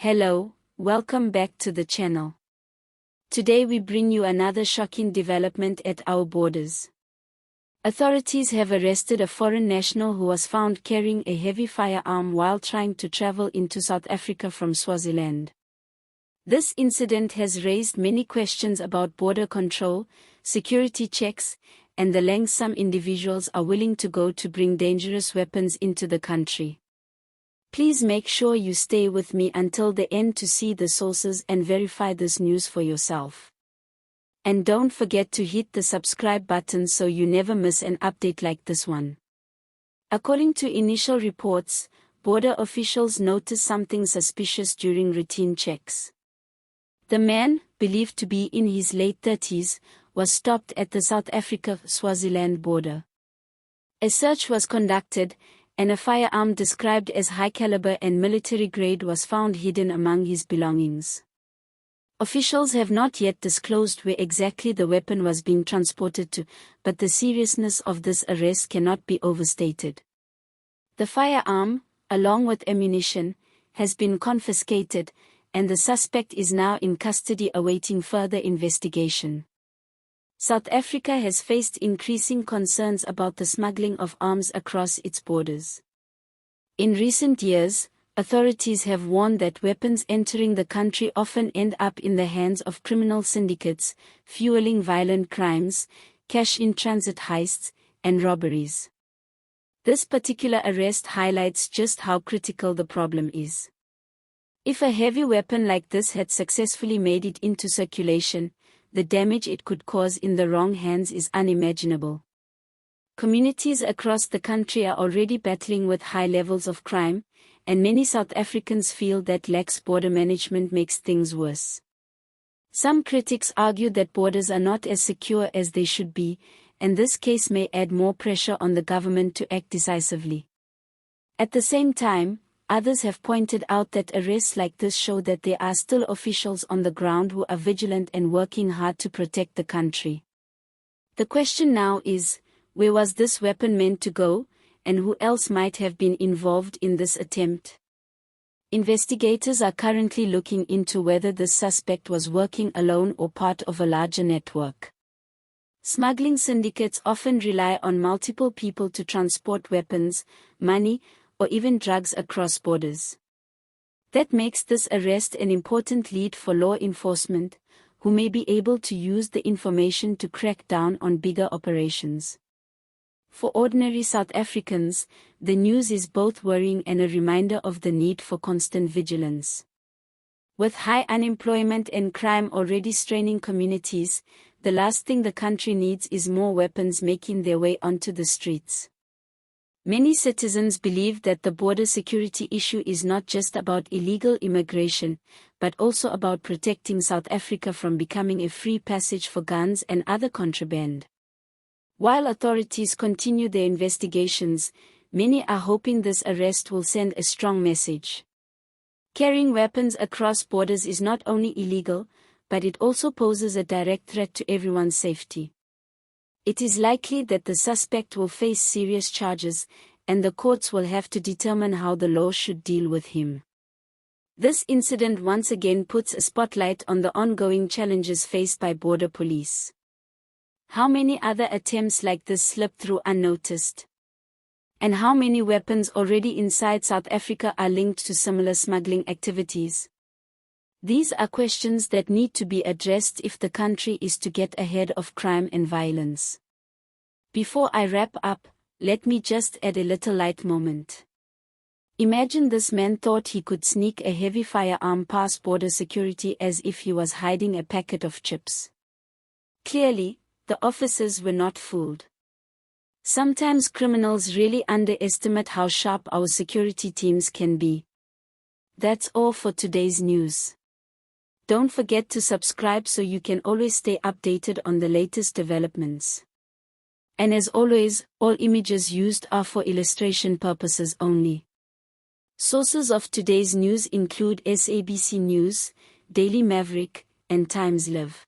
Hello, welcome back to the channel. Today we bring you another shocking development at our borders. Authorities have arrested a foreign national who was found carrying a heavy firearm while trying to travel into South Africa from Swaziland. This incident has raised many questions about border control, security checks, and the lengths some individuals are willing to go to bring dangerous weapons into the country. Please make sure you stay with me until the end to see the sources and verify this news for yourself. And don't forget to hit the subscribe button so you never miss an update like this one. According to initial reports, border officials noticed something suspicious during routine checks. The man, believed to be in his late 30s, was stopped at the South Africa-Swaziland border. A search was conducted, and a firearm described as high caliber and military grade was found hidden among his belongings. Officials have not yet disclosed where exactly the weapon was being transported to, but the seriousness of this arrest cannot be overstated. The firearm, along with ammunition, has been confiscated, and the suspect is now in custody awaiting further investigation. South Africa has faced increasing concerns about the smuggling of arms across its borders. In recent years, authorities have warned that weapons entering the country often end up in the hands of criminal syndicates, fueling violent crimes, cash-in-transit heists, and robberies. This particular arrest highlights just how critical the problem is. If a heavy weapon like this had successfully made it into circulation, the damage it could cause in the wrong hands is unimaginable. Communities across the country are already battling with high levels of crime, and many South Africans feel that lax border management makes things worse. Some critics argue that borders are not as secure as they should be, and this case may add more pressure on the government to act decisively. At the same time, others have pointed out that arrests like this show that there are still officials on the ground who are vigilant and working hard to protect the country. The question now is, where was this weapon meant to go, and who else might have been involved in this attempt? Investigators are currently looking into whether this suspect was working alone or part of a larger network. Smuggling syndicates often rely on multiple people to transport weapons, money, or even drugs across borders. That makes this arrest an important lead for law enforcement, who may be able to use the information to crack down on bigger operations. For ordinary South Africans, the news is both worrying and a reminder of the need for constant vigilance. With high unemployment and crime already straining communities, the last thing the country needs is more weapons making their way onto the streets. Many citizens believe that the border security issue is not just about illegal immigration, but also about protecting South Africa from becoming a free passage for guns and other contraband. While authorities continue their investigations, many are hoping this arrest will send a strong message. Carrying weapons across borders is not only illegal, but it also poses a direct threat to everyone's safety. It is likely that the suspect will face serious charges, and the courts will have to determine how the law should deal with him. This incident once again puts a spotlight on the ongoing challenges faced by border police. How many other attempts like this slip through unnoticed? And how many weapons already inside South Africa are linked to similar smuggling activities? These are questions that need to be addressed if the country is to get ahead of crime and violence. Before I wrap up, let me just add a little light moment. Imagine this man thought he could sneak a heavy firearm past border security as if he was hiding a packet of chips. Clearly, the officers were not fooled. Sometimes criminals really underestimate how sharp our security teams can be. That's all for today's news. Don't forget to subscribe so you can always stay updated on the latest developments. And as always, all images used are for illustration purposes only. Sources of today's news include SABC News, Daily Maverick, and Times Live.